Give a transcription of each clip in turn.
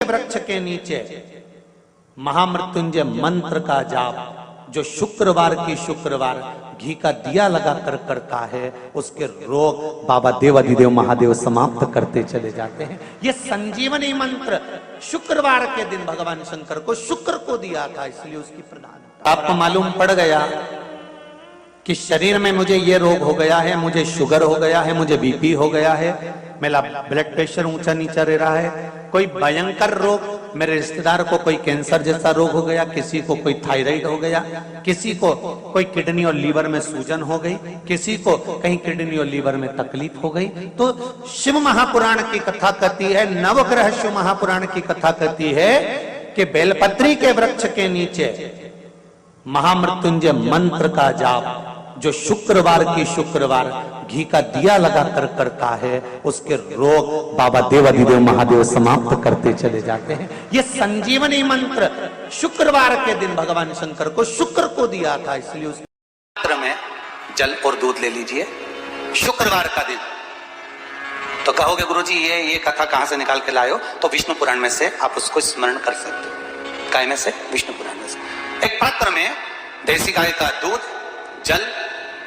वृक्ष के नीचे महामृत्युंजय मंत्र का जाप जो शुक्रवार की शुक्रवार घी का दिया लगा कर करता है, उसके रोग बाबा देवाधिदेव महादेव समाप्त करते चले जाते हैं। ये संजीवनी मंत्र शुक्रवार के दिन भगवान शंकर को शुक्र को दिया था, इसलिए उसकी प्रधानता। आपको मालूम पड़ गया कि शरीर में मुझे ये रोग हो गया है, मुझे शुगर हो गया है, मुझे बीपी हो गया है, मेरा ब्लड प्रेशर ऊंचा नीचा रह रहा है, कोई भयंकर रोग, मेरे रिश्तेदार को कोई कैंसर जैसा रोग हो गया, किसी को कोई थायराइड हो गया, किसी को कोई किडनी और लीवर में सूजन हो गई, किसी को कहीं किडनी और लीवर में तकलीफ हो गई। तो शिव महापुराण की कथा कहती है, नवग्रह शिव महापुराण की कथा कहती है कि बेलपत्री के वृक्ष के नीचे महामृत्युंजय मंत्र का जाप जो शुक्रवार की शुक्रवार घी का दिया लगा कर करता है, उसके रोग बाबा देवाधिदेव महादेव समाप्त करते चले जाते हैं। ये संजीवनी मंत्र शुक्रवार के दिन भगवान शंकर को शुक्र को दिया था, इसलिए उस मंत्र में जल और दूध ले लीजिए शुक्रवार का दिन। तो कहोगे गुरुजी ये कथा कहां से निकाल के लाए हो? तो विष्णु पुराण में से आप उसको स्मरण कर सकते हो। काय में से? विष्णु पुराण में से। एक पात्र में देसी गाय का दूध, जल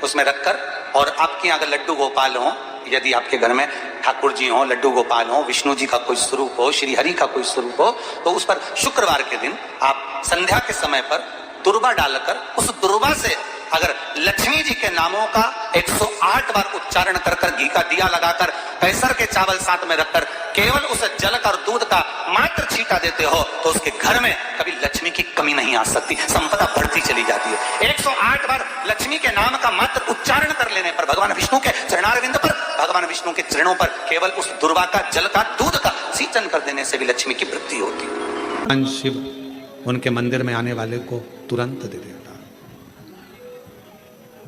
उसमें रखकर, और आपके अगर लड्डू गोपाल हो, यदि आपके घर में ठाकुर जी हो, लड्डू गोपाल हो, विष्णु जी का कोई स्वरूप हो, श्री हरि का कोई स्वरूप हो, तो उस पर शुक्रवार के दिन आप संध्या के समय पर दुर्वा डालकर उस दुर्वा से अगर लक्ष्मी जी के नामों का 108 बार उच्चारण कर कर घी का दिया लगाकर कैसर के चावल साथ में रखकर केवल उस जल का और दूध का मात्र छींटा देते हो, तो उसके घर में कभी लक्ष्मी की कमी नहीं आ सकती, संपदा बढ़ती चली जाती है। 108 बार लक्ष्मी के नाम का मात्र उच्चारण कर लेने पर, भगवान विष्णु के चरणारविंद पर, भगवान विष्णु के चरणों पर केवल उस दुर्वा का, जल का, दूध का सिंचन कर देने से भी लक्ष्मी की वृद्धि होती है। शिव उनके मंदिर में आने वाले को तुरंत दे देता,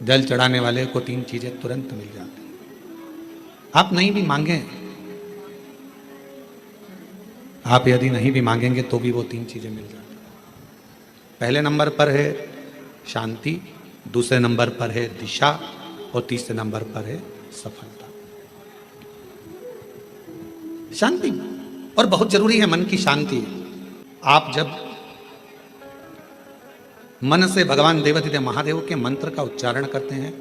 जल चढ़ाने वाले को 3 चीजें तुरंत मिल जाती। आप नहीं भी मांगे, आप यदि नहीं भी मांगेंगे तो भी वो 3 चीजें मिल जाती। पहले नंबर पर है शांति, दूसरे नंबर पर है दिशा, और तीसरे नंबर पर है सफलता। शांति और बहुत जरूरी है, मन की शांति। आप जब मन से भगवान देवाधिदेव महादेव के मंत्र का उच्चारण करते हैं,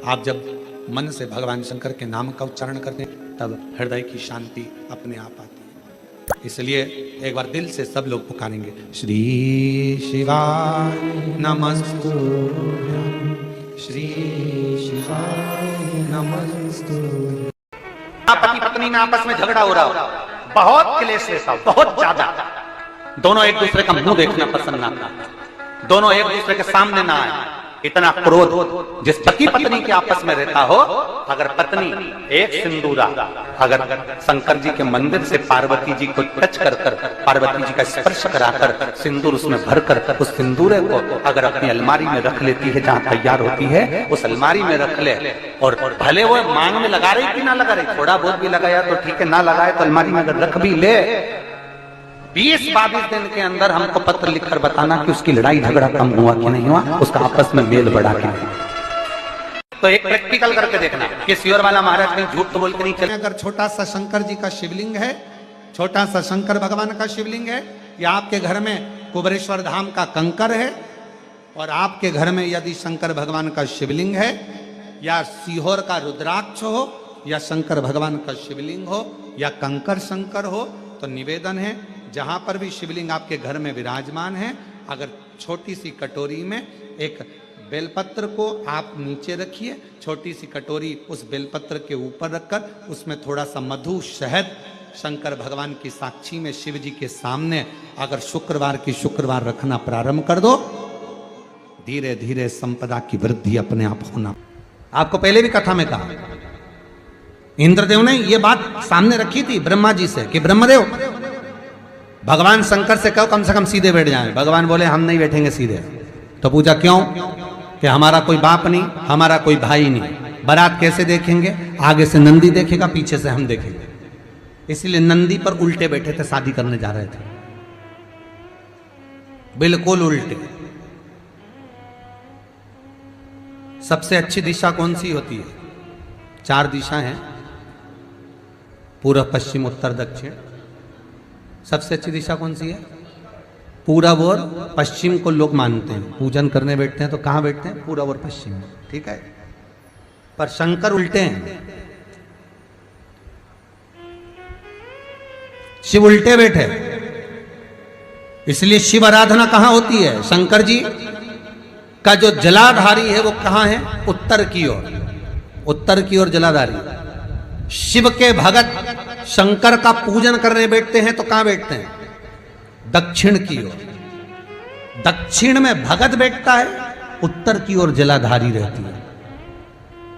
आप जब मन से भगवान शंकर के नाम का उच्चारण करते हैं, तब हृदय की शांति अपने आप आती है। इसलिए एक बार दिल से सब लोग पुकारेंगे, श्री शिवाय नमस्तुभ्यं, श्री शिवाय नमस्तुभ्यं। पति पत्नी में आपस में झगड़ा हो रहा हो, बहुत क्लेश रहता हो, बहुत ज्यादा, दोनों एक दूसरे का मुंह देखना पसंद ना करते, दोनों एक दूसरे के सामने ना आए, इतना क्रोध जिस पति पत्नी के आपस में रहता हो, अगर पत्नी एक सिंदूरा अगर शंकर जी के मंदिर से पार्वती जी को टच कर कर, पार्वती जी का स्पर्श कराकर सिंदूर उसमें भरकर उस सिंदूरे को अगर अपनी अलमारी में रख लेती है, जहां तैयार होती है उस अलमारी में रख ले, और भले वो मांग में लगा रही कि ना लगा रही, थोड़ा बहुत भी लगाया तो ठीक है, ना लगाए तो अलमारी में अगर रख भी ले, 20-22 दिन के अंदर हमको पत्र लिखकर बताना कि उसकी लड़ाई झगड़ा कम हुआ कि नहीं हुआ, उसका आपस में मेल बढ़ा कि नहीं। तो एक प्रैक्टिकल करके देखना कि सियोर वाला महाराज कहीं झूठ तो बोल के नहीं चले। अगर छोटा सा शंकर जी का शिवलिंग है, छोटा सा शंकर भगवान का शिवलिंग है, या आपके घर में कुबेरेश्वर धाम का कंकर है, और आपके घर में यदि शंकर भगवान का शिवलिंग है, या सीहोर का रुद्राक्ष हो, या शंकर भगवान का शिवलिंग हो, या कंकर शंकर हो, तो निवेदन है जहां पर भी शिवलिंग आपके घर में विराजमान है, अगर छोटी सी कटोरी में एक बेलपत्र को आप नीचे रखिए, छोटी सी कटोरी उस बेलपत्र के ऊपर रखकर उसमें थोड़ा सा मधु, शहद, शंकर भगवान की साक्षी में शिव जी के सामने अगर शुक्रवार की शुक्रवार रखना प्रारंभ कर दो, धीरे धीरे संपदा की वृद्धि अपने आप होना। आपको पहले भी कथा में कहा, इंद्रदेव ने यह बात सामने रखी थी ब्रह्मा जी से कि ब्रह्मदेव भगवान शंकर से कहो कम से कम सीधे बैठ जाएं। भगवान बोले हम नहीं बैठेंगे सीधे। तो पूछा क्यों? कि हमारा कोई बाप नहीं, हमारा कोई भाई नहीं, बारात कैसे देखेंगे? आगे से नंदी देखेगा, पीछे से हम देखेंगे। इसलिए नंदी पर उल्टे बैठे थे, शादी करने जा रहे थे, बिल्कुल उल्टे। सबसे अच्छी दिशा कौन सी होती है? 4 दिशा हैं, पूर्व, पश्चिम, उत्तर, दक्षिण। सबसे अच्छी दिशा कौन सी है? पूरब और पश्चिम को लोग मानते हैं। पूजन करने बैठते हैं तो कहाँ बैठते हैं? पूरब और पश्चिम में, ठीक है। पर शंकर उल्टे हैं, शिव उल्टे बैठे, इसलिए शिव आराधना कहां होती है? शंकर जी का जो जलाधारी है वो कहां है? उत्तर की ओर, उत्तर की ओर जलाधारी। शिव के भगत शंकर का पूजन करने बैठते हैं तो कहां बैठते हैं? दक्षिण की ओर। दक्षिण में भगत बैठता है, उत्तर की ओर जलाधारी रहती है।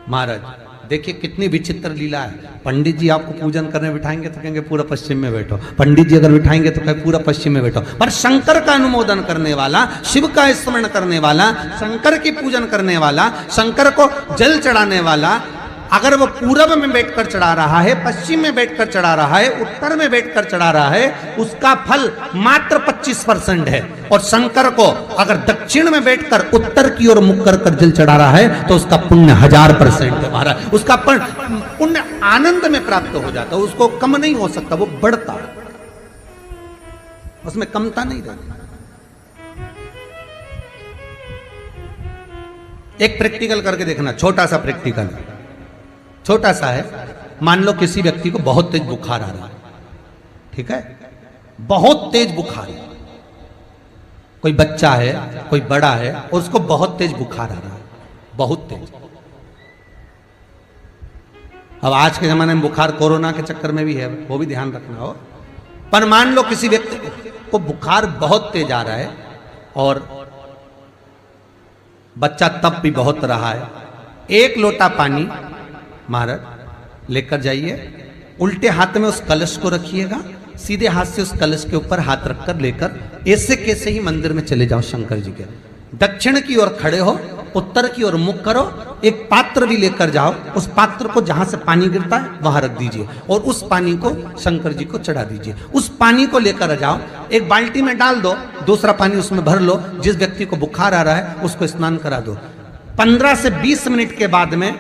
महाराज देखिए कितनी विचित्र लीला है। पंडित जी आपको पूजन करने बिठाएंगे तो कहेंगे पूरा पश्चिम में बैठो, पंडित जी अगर बिठाएंगे तो कहेंगे पूरा पश्चिम में बैठो। पर शंकर का अनुमोदन करने वाला, शिव का स्मरण करने वाला, शंकर की पूजन करने वाला, शंकर को जल चढ़ाने वाला, अगर वो पूरब में बैठकर चढ़ा रहा है, पश्चिम में बैठकर चढ़ा रहा है, उत्तर में बैठकर चढ़ा रहा है, उसका फल मात्र 25% है। और शंकर को अगर दक्षिण में बैठकर उत्तर की ओर मुख कर जल चढ़ा रहा है तो उसका पुण्य 1000% है महाराज। उसका पुण्य आनंद में प्राप्त हो जाता है, उसको कम नहीं हो सकता, वो बढ़ता, उसमें कमता नहीं रहती। एक प्रैक्टिकल करके देखना, छोटा सा प्रैक्टिकल, छोटा सा है। मान लो किसी व्यक्ति को बहुत तेज बुखार आ रहा है, ठीक है, बहुत तेज बुखार है, कोई बच्चा है, कोई बड़ा है, और उसको बहुत तेज बुखार आ रहा है, बहुत तेज। अब आज के जमाने में बुखार कोरोना के चक्कर में भी है, वो भी ध्यान रखना हो। पर मान लो किसी व्यक्ति को बुखार बहुत तेज आ रहा है और बच्चा तप भी बहुत रहा है, 1 लोटा पानी महाराज लेकर जाइए, उल्टे हाथ में उस कलश को रखिएगा, सीधे हाथ से उस कलश के ऊपर हाथ रखकर लेकर ऐसे कैसे ही मंदिर में चले जाओ शंकर जी के। दक्षिण की ओर खड़े हो, उत्तर की ओर मुख करो, एक पात्र भी लेकर जाओ, उस पात्र को जहां से पानी गिरता है वहां रख दीजिए और उस पानी को शंकर जी को चढ़ा दीजिए। उस पानी को लेकर जाओ, एक बाल्टी में डाल दो, दूसरा पानी उसमें भर लो, जिस व्यक्ति को बुखार आ रहा है उसको स्नान करा दो। 15 से 20 मिनट के बाद में,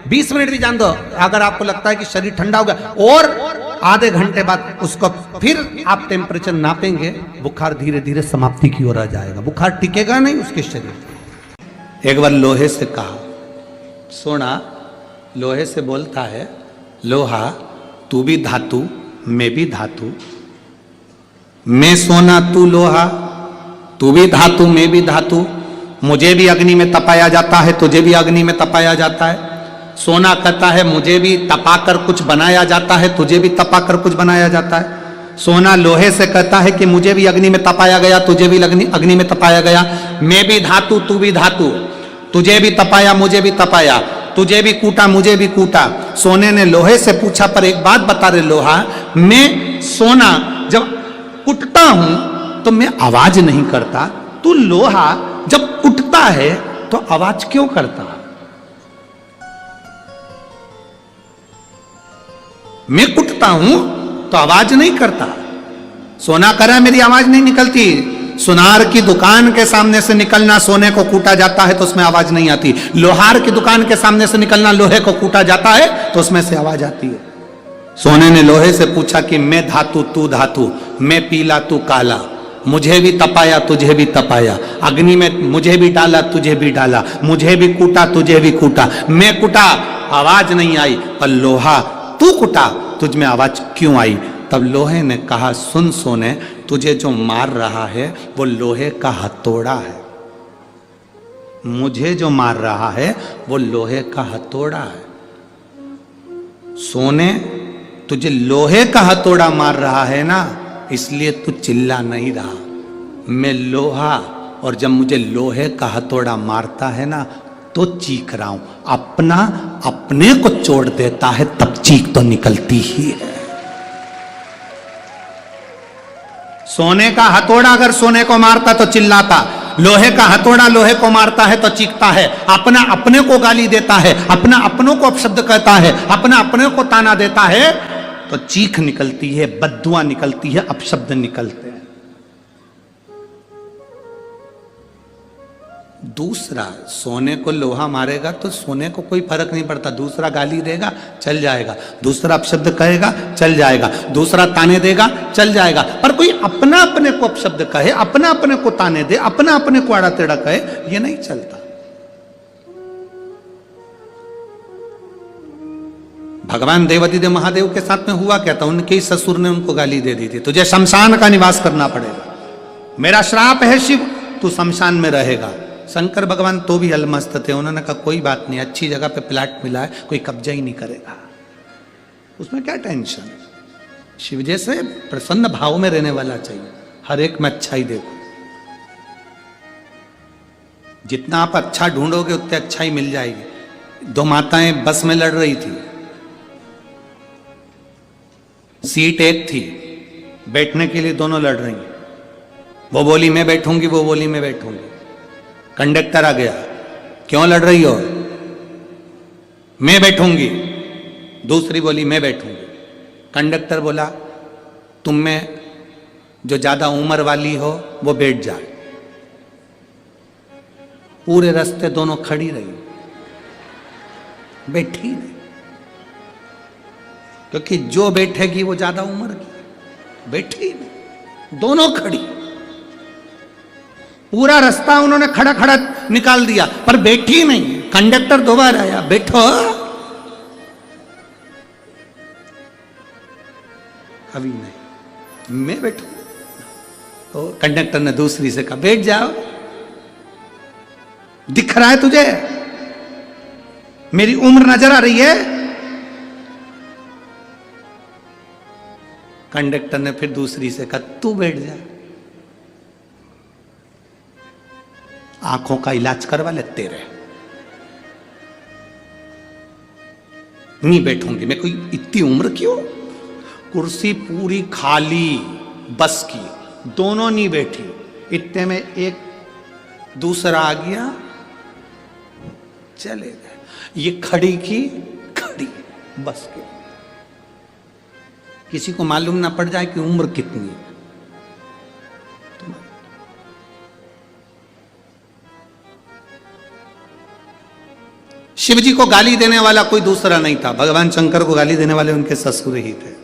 20 मिनट भी जान दो, अगर आपको लगता है कि शरीर ठंडा हो गया, और आधे घंटे बाद उसको फिर आप टेम्परेचर नापेंगे, बुखार धीरे धीरे समाप्ति की ओर आ जाएगा, बुखार टिकेगा नहीं उसके शरीर। एक बार लोहे से कहा, सोना लोहे से बोलता है, लोहा तू भी धातु मैं भी धातु, मैं सोना तू लोहा, तू भी धातु मैं भी धातु, मुझे भी अग्नि में तपाया जाता है, तुझे भी अग्नि में तपाया जाता है। सोना कहता है मुझे भी तपाकर कुछ बनाया जाता है, तुझे भी तपाकर कुछ बनाया जाता है। सोना लोहे से कहता है कि मुझे भी अग्नि में तपाया गया, तुझे भी अग्नि में तपाया गया, मैं भी धातु तू भी धातु, तुझे भी तपाया मुझे भी तपाया, तुझे भी कूटा मुझे भी कूटा। सोने ने लोहे से पूछा, पर एक बात बता रहे लोहा, मैं सोना जब कुटता हूं तो मैं आवाज नहीं करता, तू लोहा जब कुटता है तो आवाज क्यों करता? मैं कुटता हूं तो आवाज नहीं करता। सोना कह रहा है मेरी आवाज नहीं निकलती। सुनार की दुकान के सामने से निकलना, सोने को कूटा जाता है तो उसमें आवाज नहीं आती। लोहार की दुकान के सामने से निकलना, लोहे को कूटा जाता है तो उसमें से आवाज आती है। सोने ने लोहे से पूछा कि मैं धातु तू धातु, मैं पीला तू काला, मुझे भी तपाया तुझे भी तपाया, अग्नि में मुझे भी डाला तुझे भी डाला, मुझे भी कूटा तुझे भी कूटा, मैं कुटा आवाज नहीं आई, पर लोहा तू कुटा तुझ में आवाज क्यों आई? तब लोहे ने कहा, सुन सोने, तुझे जो मार रहा है वो लोहे का हथौड़ा है, मुझे जो मार रहा है वो लोहे का हथौड़ा है। सोने तुझे लोहे का हथौड़ा मार रहा है ना, इसलिए तू चिल्ला नहीं रहा। मैं लोहा, और जब मुझे लोहे का हथौड़ा मारता है ना तो चीख रहा हूं। अपना अपने को चोट देता है तब चीख तो निकलती ही है। सोने का हथौड़ा अगर सोने को मारता तो चिल्लाता, लोहे का हथौड़ा लोहे को मारता है तो चीखता है। अपना अपने को गाली देता है, अपना अपनों को अपशब्द कहता है, अपना अपने को ताना देता है तो चीख निकलती है, बद्दुआ निकलती है, अपशब्द निकलते हैं। दूसरा सोने को लोहा मारेगा तो सोने को कोई फर्क नहीं पड़ता, दूसरा गाली देगा चल जाएगा, दूसरा अपशब्द कहेगा चल जाएगा, दूसरा ताने देगा चल जाएगा, पर कोई अपना अपने को अपशब्द कहे, अपना अपने को ताने दे, अपना अपने को आड़ा टेढ़ा कहे, ये नहीं चलता। भगवान देवादिदेव महादेव के साथ में हुआ क्या था, उनके ही ससुर ने उनको गाली दे दी थी, तुझे शमशान का निवास करना पड़ेगा, मेरा श्राप है शिव, तू शमशान में रहेगा। शंकर भगवान तो भी अलमस्त थे, उन्होंने कहा कोई बात नहीं, अच्छी जगह पे प्लाट मिला है, कोई कब्जा ही नहीं करेगा, उसमें क्या टेंशन। शिव जैसे प्रसन्न भाव में रहने वाला चाहिए, हर एक में अच्छाई देखो, जितना आप अच्छा ढूंढोगे उतने अच्छाई मिल जाएगी। दो माताएं बस में लड़ रही थी, सीट एक थी, बैठने के लिए दोनों लड़ रही, वो बोली मैं बैठूंगी, वो बोली मैं बैठूंगी। कंडक्टर आ गया, क्यों लड़ रही हो, मैं बैठूंगी, दूसरी बोली मैं बैठूंगी। कंडक्टर बोला तुम में जो ज्यादा उम्र वाली हो वो बैठ जाए। पूरे रास्ते दोनों खड़ी रही, बैठी नहीं, क्योंकि जो बैठेगी वो ज्यादा उम्र की, बैठी नहीं, दोनों खड़ी। पूरा रास्ता उन्होंने खड़ा खड़ा निकाल दिया, पर बैठी नहीं। कंडक्टर दोबारा आया, बैठो, अभी नहीं, मैं बैठू। तो कंडक्टर ने दूसरी से कहा बैठ जाओ, दिख रहा है तुझे, मेरी उम्र नजर आ रही है। कंडक्टर ने फिर दूसरी से कहा तू बैठ जा, आंखों का इलाज करवा ले तेरे। नहीं बैठूंगी मैं, कोई इतनी उम्र क्यों। कुर्सी पूरी खाली बस की, दोनों नहीं बैठी, इतने में एक दूसरा आ गया, चले गए। ये खड़ी की खड़ी बस की, किसी को मालूम ना पड़ जाए कि उम्र कितनी है। शिव जी को गाली देने वाला कोई दूसरा नहीं था, भगवान शंकर को गाली देने वाले उनके ससुर ही थे।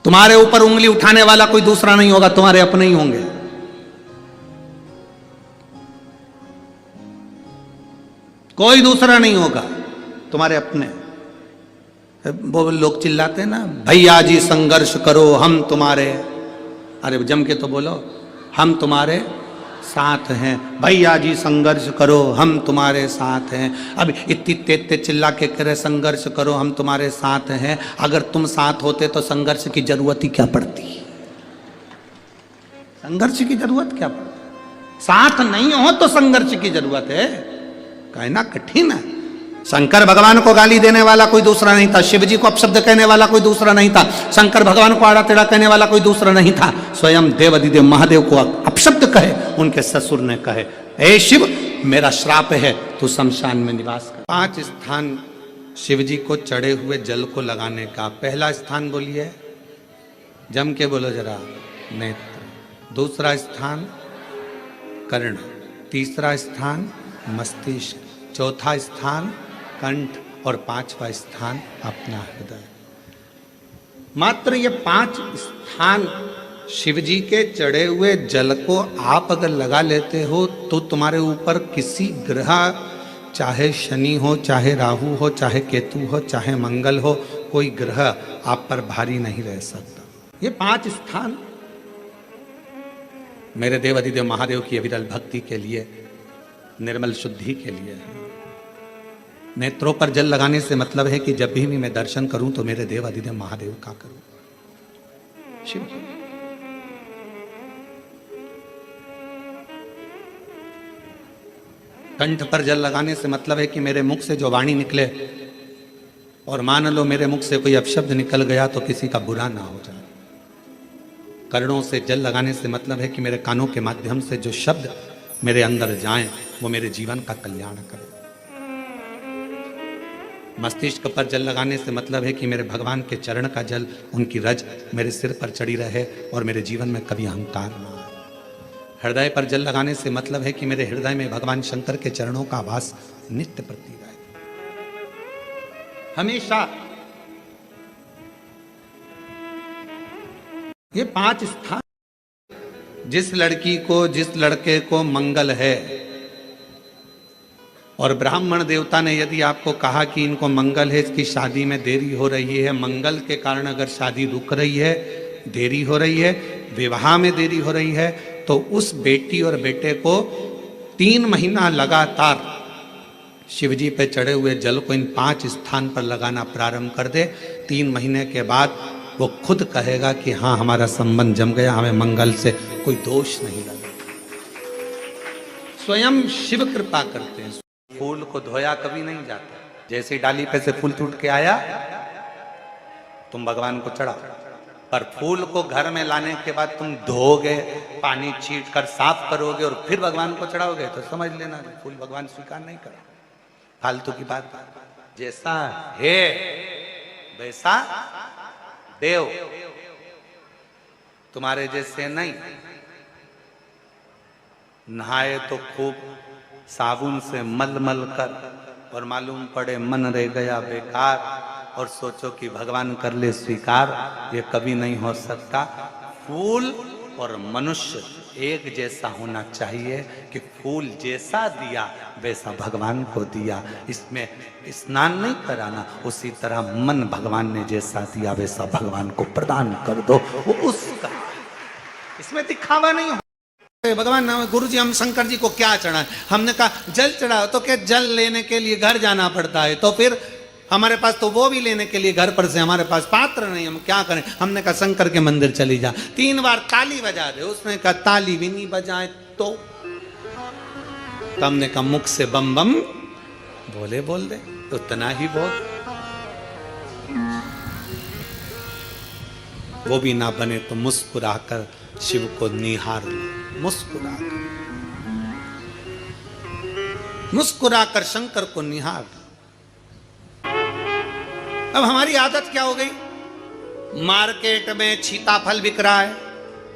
तुम्हारे ऊपर उंगली उठाने वाला कोई दूसरा नहीं होगा, तुम्हारे अपने ही होंगे। कोई दूसरा नहीं होगा, तुम्हारे अपने। वो लोग चिल्लाते ना, भैया जी संघर्ष करो हम तुम्हारे, अरे जम के तो बोलो, हम तुम्हारे साथ हैं, भैया जी संघर्ष करो हम तुम्हारे साथ हैं। अब इतनी तेज चिल्ला के करे संघर्ष करो हम तुम्हारे साथ हैं, अगर तुम साथ होते तो संघर्ष की जरूरत ही क्या पड़ती, संघर्ष की जरूरत क्या पड़ती। साथ नहीं हो तो संघर्ष की जरूरत है, कहना कठिन है। शंकर भगवान को गाली देने वाला कोई दूसरा नहीं था, शिव जी को अपशब्द कहने वाला कोई दूसरा नहीं था, शंकर भगवान को आड़ा टेढ़ा कहने वाला कोई दूसरा नहीं था। स्वयं देवादिदेव महादेव को अपशब्द कहे उनके ससुर ने कहे, ए शिव मेरा श्राप है, तू शमशान में निवास कर। 5 स्थान शिव जी को चढ़े हुए जल को लगाने का। पहला स्थान बोलिए, जम के बोलो जरा, नेत्र। दूसरा स्थान कर्ण, तीसरा स्थान मस्तिष्क, चौथा स्थान कंठ और 5वां स्थान अपना हृदय। मात्र ये 5 स्थान शिव जी के चढ़े हुए जल को आप अगर लगा लेते हो तो तुम्हारे ऊपर किसी ग्रह, चाहे शनि हो, चाहे राहु हो, चाहे केतु हो, चाहे मंगल हो, कोई ग्रह आप पर भारी नहीं रह सकता। ये 5 स्थान मेरे देवादिदेव महादेव की अविरल भक्ति के लिए, निर्मल शुद्धि के लिए है। नेत्रों पर जल लगाने से मतलब है कि जब भी मैं दर्शन करूं तो मेरे देवादिदेव महादेव का करूं, शिव। कंठ पर जल लगाने से मतलब है कि मेरे मुख से जो वाणी निकले, और मान लो मेरे मुख से कोई अपशब्द निकल गया तो किसी का बुरा ना हो जाए। कर्णों से जल लगाने से मतलब है कि मेरे कानों के माध्यम से जो शब्द मेरे अंदर जाएं वो मेरे जीवन का कल्याण करें। मस्तिष्क पर जल लगाने से मतलब है कि मेरे भगवान के चरण का जल, उनकी रज मेरे सिर पर चढ़ी रहे और मेरे जीवन में कभी अहंकार ना आए। हृदय पर जल लगाने से मतलब है कि मेरे हृदय में भगवान शंकर के चरणों का आभास नित्य प्रतीत है, हमेशा। ये 5 स्थान, जिस लड़की को, जिस लड़के को मंगल है, और ब्राह्मण देवता ने यदि आपको कहा कि इनको मंगल है, इसकी शादी में देरी हो रही है, मंगल के कारण अगर शादी रुक रही है, देरी हो रही है, विवाह में देरी हो रही है, तो उस बेटी और बेटे को 3 महीना लगातार शिवजी पे चढ़े हुए जल को इन 5 स्थान पर लगाना प्रारंभ कर दे। 3 महीने के बाद वो खुद कहेगा कि हाँ, हमारा संबंध जम गया, हमें मंगल से कोई दोष नहीं लगा। स्वयं शिव कृपा करते हैं। फूल को धोया कभी नहीं जाता, जैसे डाली पे से फूल टूट के आया तुम भगवान को चढ़ाओ, पर फूल को घर में लाने के बाद तुम धोगे, पानी छीट कर साफ करोगे और फिर भगवान को चढ़ाओगे, तो समझ लेना फूल भगवान स्वीकार नहीं करें। फालतू की बात। जैसा है वैसा देव, तुम्हारे जैसे नहीं। नहाए तो खूब साबुन से मल मल कर, और मालूम पड़े मन रह गया बेकार, और सोचो कि भगवान कर ले स्वीकार, ये कभी नहीं हो सकता। फूल और मनुष्य एक जैसा होना चाहिए कि फूल जैसा दिया वैसा भगवान को दिया, इसमें स्नान नहीं कराना। उसी तरह मन भगवान ने जैसा दिया वैसा भगवान को प्रदान कर दो, वो उसका, इसमें दिखावा नहीं हो। भगवान गुरु जी, हम शंकर जी को क्या चढ़ाएं? हमने कहा जल चढ़ाओ, तो क्या जल लेने के लिए घर जाना पड़ता है, तो फिर हमारे पास तो वो भी लेने के लिए घर पर से हमारे पास पात्र नहीं, हम क्या करें? हमने कहा शंकर के मंदिर चली जा, 3 बार ताली बजा दे। उसने कहा ताली भी नहीं बजाए तो हमने कहा मुख से बम बम बोले बोल दे, उतना ही बोल। वो भी ना बने तो मुस्कुराकर शिव को निहार लो, मुस्कुराकर शंकर को निहार। अब हमारी आदत क्या हो गई? मार्केट में सीताफल बिक रहा है,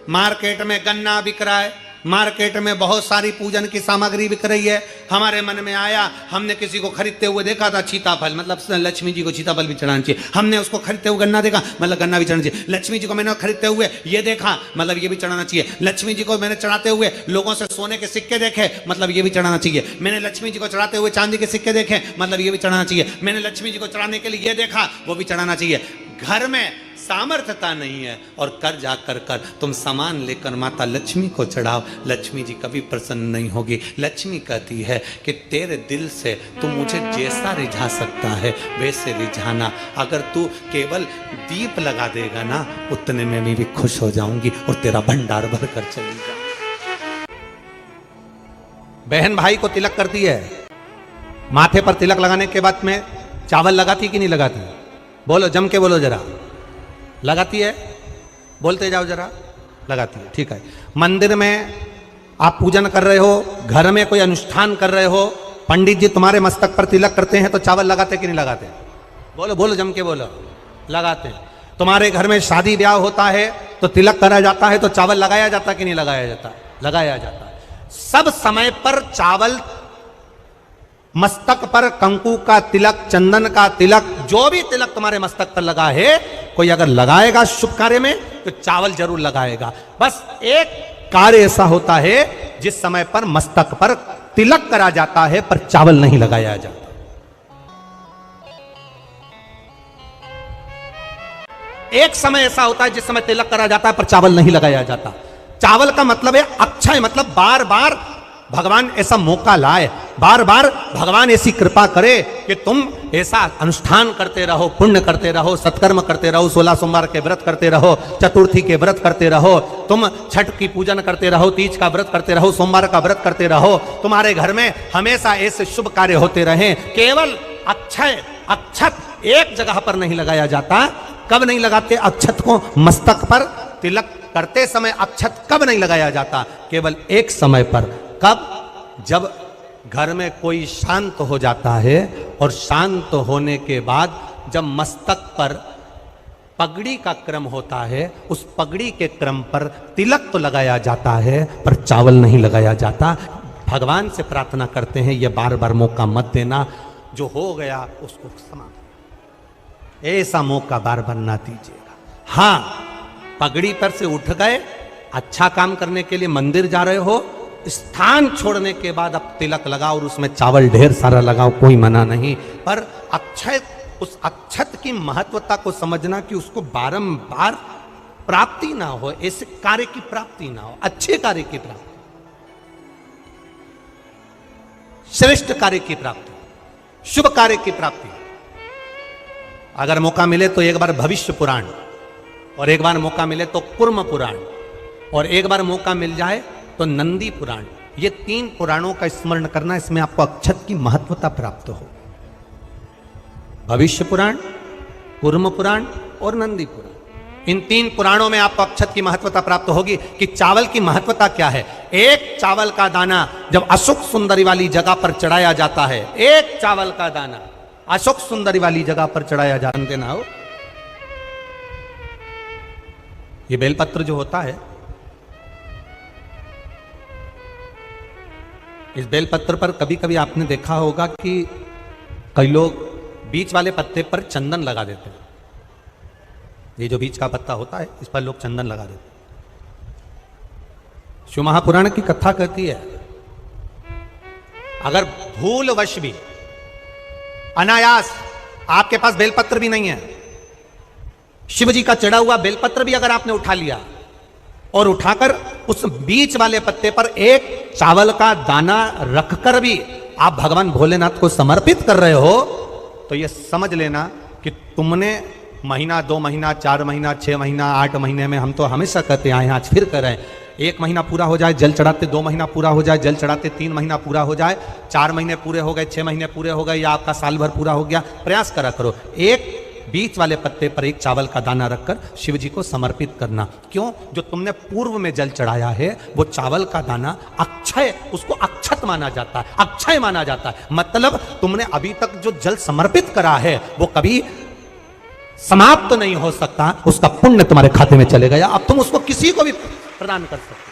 मार्केट में गन्ना बिक रहा है, मार्केट में बहुत सारी पूजन की सामग्री बिक रही है। हमारे मन में आया, हमने किसी को खरीदते हुए देखा था सीताफल, मतलब लक्ष्मी जी को सीताफल भी चढ़ाना चाहिए। हमने उसको खरीदते हुए गन्ना देखा, मतलब गन्ना भी चढ़ाना चाहिए। लक्ष्मी जी को मैंने खरीदते हुए ये देखा, मतलब ये भी चढ़ाना चाहिए। लक्ष्मी जी को मैंने चढ़ाते हुए लोगों से सोने के सिक्के देखे, मतलब ये भी चढ़ाना चाहिए। मैंने लक्ष्मी जी को चढ़ाते हुए चांदी के सिक्के देखे, मतलब ये भी चढ़ाना चाहिए। मैंने लक्ष्मी जी को चढ़ाने के लिए ये देखा, वो भी चढ़ाना चाहिए। घर में सामर्थ्यता नहीं है और कर जा कर तुम सामान लेकर माता लक्ष्मी को चढ़ाओ, लक्ष्मी जी कभी प्रसन्न नहीं होगी। लक्ष्मी कहती है कि तेरे दिल से तू मुझे जैसा रिझा सकता है वैसे रिझाना। अगर तू केवल दीप लगा देगा ना, उतने में मैं भी खुश हो जाऊंगी और तेरा भंडार भर कर चली जा। बहन भाई को तिलक करती है, माथे पर तिलक लगाने के बाद में चावल लगाती कि नहीं लगाती? बोलो, जम के बोलो जरा। लगाती है? बोलते जाओ जरा। लगाती है, ठीक है। मंदिर में आप पूजन कर रहे हो, घर में कोई अनुष्ठान कर रहे हो, पंडित जी तुम्हारे मस्तक पर तिलक करते हैं तो चावल लगाते कि नहीं लगाते? बोलो बोलो, जम के बोलो। लगाते हैं। तुम्हारे घर में शादी ब्याह होता है तो तिलक करा जाता है तो चावल लगाया जाता कि नहीं लगाया जाता? लगाया जाता है। सब समय पर चावल, मस्तक पर कंकु का तिलक, चंदन का तिलक, जो भी तिलक तुम्हारे मस्तक पर लगा है, कोई अगर लगाएगा शुभ कार्य में तो चावल जरूर लगाएगा। बस एक कार्य ऐसा होता है जिस समय पर मस्तक पर तिलक करा जाता है पर चावल नहीं लगाया जाता। एक समय ऐसा होता है जिस समय तिलक करा जाता है पर चावल नहीं लगाया जाता। चावल का मतलब है अक्षय, मतलब बार बार भगवान ऐसा मौका लाए, बार बार भगवान ऐसी कृपा करे कि तुम ऐसा अनुष्ठान करते रहो, पुण्य करते रहो, सत्कर्म करते रहो, 16 सोमवार के व्रत करते रहो, चतुर्थी के व्रत करते रहो, तुम छठ की पूजन करते रहो, तीज का व्रत करते रहो, सोमवार का व्रत करते रहो। तुम्हारे घर में हमेशा ऐसे शुभ कार्य होते रहे। केवल अक्षय, अक्षत एक जगह पर नहीं लगाया जाता। कब नहीं लगाते अक्षत को? मस्तक पर तिलक करते समय अक्षत कब नहीं लगाया जाता? केवल एक समय पर। कब? जब घर में कोई शांत हो जाता है और शांत होने के बाद जब मस्तक पर पगड़ी का क्रम होता है, उस पगड़ी के क्रम पर तिलक तो लगाया जाता है पर चावल नहीं लगाया जाता। भगवान से प्रार्थना करते हैं ये बार बार मौका मत देना, जो हो गया उसको समाप्त, ऐसा मौका बार बार ना दीजिएगा। हाँ, पगड़ी पर से उठ गए, अच्छा काम करने के लिए मंदिर जा रहे हो, स्थान छोड़ने के बाद अब तिलक लगाओ और उसमें चावल ढेर सारा लगाओ, कोई मना नहीं। पर अक्षय, उस अक्षत की महत्वता को समझना कि उसको बारंबार प्राप्ति ना हो, ऐसे कार्य की प्राप्ति ना हो, अच्छे कार्य की प्राप्ति, श्रेष्ठ कार्य की प्राप्ति, शुभ कार्य की प्राप्ति। अगर मौका मिले तो एक बार भविष्य पुराण, और एक बार मौका मिले तो कुर्म पुराण, और एक बार मौका मिल जाए तो नंदी पुराण, ये 3 पुराणों का स्मरण करना, इसमें आपको अक्षत की महत्वता प्राप्त हो। भविष्य पुराण, कुर्म पुराण और नंदी पुराण, इन 3 पुराणों में आपको अक्षत की महत्वता प्राप्त होगी कि चावल की महत्वता क्या है। एक चावल का दाना जब अशोक सुंदरी वाली जगह पर चढ़ाया जाता है, एक चावल का दाना अशोक सुंदरी वाली जगह पर चढ़ाया जानते ना हो, ये बेलपत्र जो होता है, इस बेलपत्र पर कभी कभी आपने देखा होगा कि कई लोग बीच वाले पत्ते पर चंदन लगा देते हैं। ये जो बीच का पत्ता होता है इस पर लोग चंदन लगा देते हैं। शिव महापुराण की कथा कहती है, अगर भूलवश भी, अनायास, आपके पास बेलपत्र भी नहीं है, शिव जी का चढ़ा हुआ बेलपत्र भी अगर आपने उठा लिया और उठाकर उस बीच वाले पत्ते पर एक चावल का दाना रखकर भी आप भगवान भोलेनाथ को समर्पित कर रहे हो, तो यह समझ लेना कि तुमने महीना, 2 महीना, 4 महीना, 6 महीना, 8 महीने में, हम तो हमेशा कहते आए हैं, आज फिर कर रहे हैं, 1 महीना पूरा हो जाए जल चढ़ाते, 2 महीना पूरा हो जाए जल चढ़ाते, 3 महीना पूरा हो जाए, 4 महीने पूरे हो गए, 6 महीने पूरे हो गए, या आपका साल भर पूरा हो गया, प्रयास करा करो एक बीच वाले पत्ते पर एक चावल का दाना रखकर शिव जी को समर्पित करना। क्यों? जो तुमने पूर्व में जल चढ़ाया है वो चावल का दाना अक्षय, उसको अक्षत माना जाता है, अक्षय माना जाता है। मतलब तुमने अभी तक जो जल समर्पित करा है वो कभी समाप्त तो नहीं हो सकता, उसका पुण्य तुम्हारे खाते में चले गया, अब तुम उसको किसी को भी प्रदान कर सकते।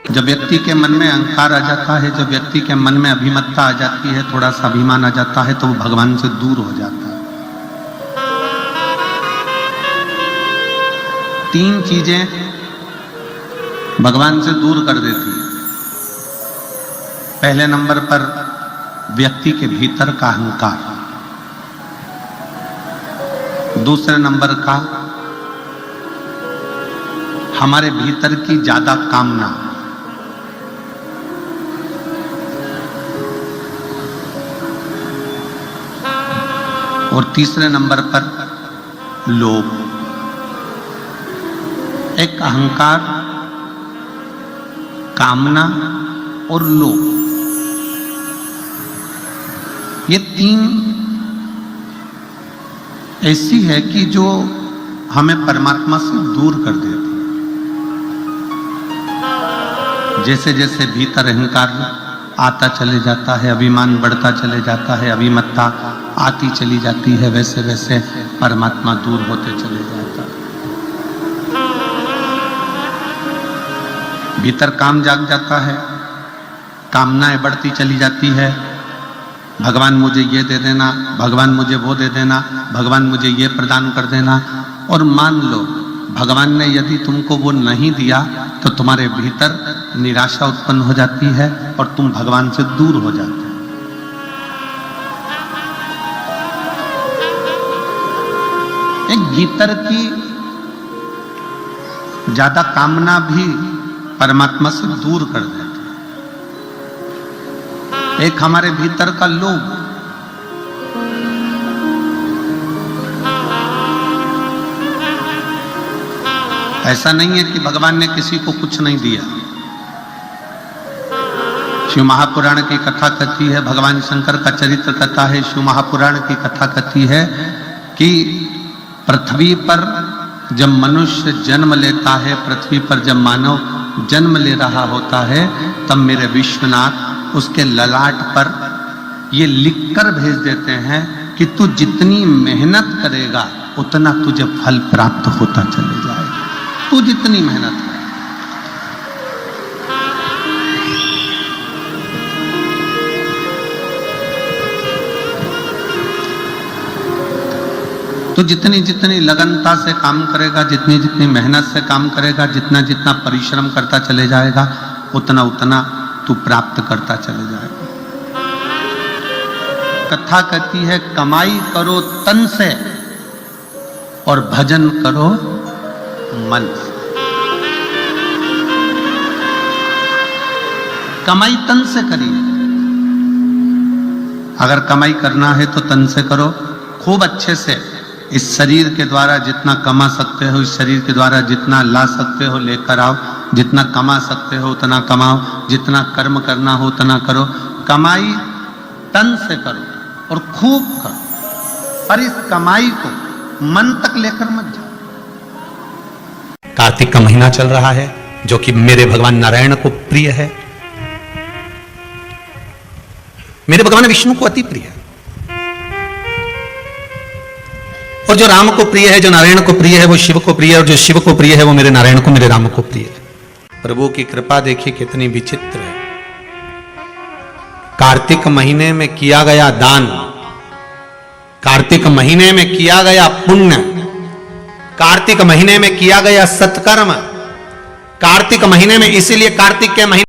जब व्यक्ति के मन में अहंकार आ जाता है, जब व्यक्ति के मन में अभिमत्ता आ जाती है, थोड़ा सा अभिमान आ जाता है, तो वो भगवान से दूर हो जाता है। 3 चीजें भगवान से दूर कर देती है। पहले नंबर पर व्यक्ति के भीतर का अहंकार, दूसरे नंबर का हमारे भीतर की ज्यादा कामना, और तीसरे नंबर पर लोभ। एक अहंकार, कामना और लोभ, ये 3 ऐसी है कि जो हमें परमात्मा से दूर कर देती है। जैसे जैसे भीतर अहंकार आता चले जाता है, अभिमान बढ़ता चले जाता है, अभिमत्ता आती चली जाती है, वैसे वैसे परमात्मा दूर होते चले जाता है। भीतर काम जाग जाता है, कामनाएं बढ़ती चली जाती है, भगवान मुझे ये दे देना, भगवान मुझे वो दे देना, भगवान मुझे ये प्रदान कर देना। और मान लो भगवान ने यदि तुमको वो नहीं दिया तो तुम्हारे भीतर निराशा उत्पन्न हो जाती है और तुम भगवान से दूर हो जाते हो। एक भीतर की ज्यादा कामना भी परमात्मा से दूर कर देती है। एक हमारे भीतर का लोभ, ऐसा नहीं है कि भगवान ने किसी को कुछ नहीं दिया। शिव महापुराण की कथा कहती है, भगवान शंकर का चरित्र कहता है, शिव महापुराण की कथा कहती है कि पृथ्वी पर जब मनुष्य जन्म लेता है, पृथ्वी पर जब मानव जन्म ले रहा होता है, तब मेरे विश्वनाथ उसके ललाट पर ये लिखकर भेज देते हैं कि तू जितनी मेहनत करेगा उतना तुझे फल प्राप्त होता चले जाएगा। तू जितनी मेहनत कर, तो जितनी जितनी लगनता से काम करेगा, जितनी जितनी मेहनत से काम करेगा, जितना जितना परिश्रम करता चले जाएगा, उतना उतना तू प्राप्त करता चले जाएगा। कथा कहती है कमाई करो तन से और भजन करो मन से। कमाई तन से करिए। अगर कमाई करना है तो तन से करो, खूब अच्छे से। इस शरीर के द्वारा जितना कमा सकते हो, इस शरीर के द्वारा जितना ला सकते हो लेकर आओ, जितना कमा सकते हो उतना कमाओ, जितना कर्म करना हो उतना करो। कमाई तन से करो और खूब करो, पर इस कमाई को मन तक लेकर मत जाओ। कार्तिक का महीना चल रहा है जो कि मेरे भगवान नारायण को प्रिय है, मेरे भगवान विष्णु को अति प्रिय है। और जो राम को प्रिय है, जो नारायण को प्रिय है, वो शिव को प्रिय है, और जो शिव को प्रिय है वो मेरे नारायण को, मेरे राम को प्रिय है। प्रभु की कृपा देखिए कितनी विचित्र है। कार्तिक महीने में किया गया दान, कार्तिक महीने में किया गया पुण्य, कार्तिक महीने में किया गया सत्कर्म, कार्तिक महीने में, इसीलिए कार्तिक के महीने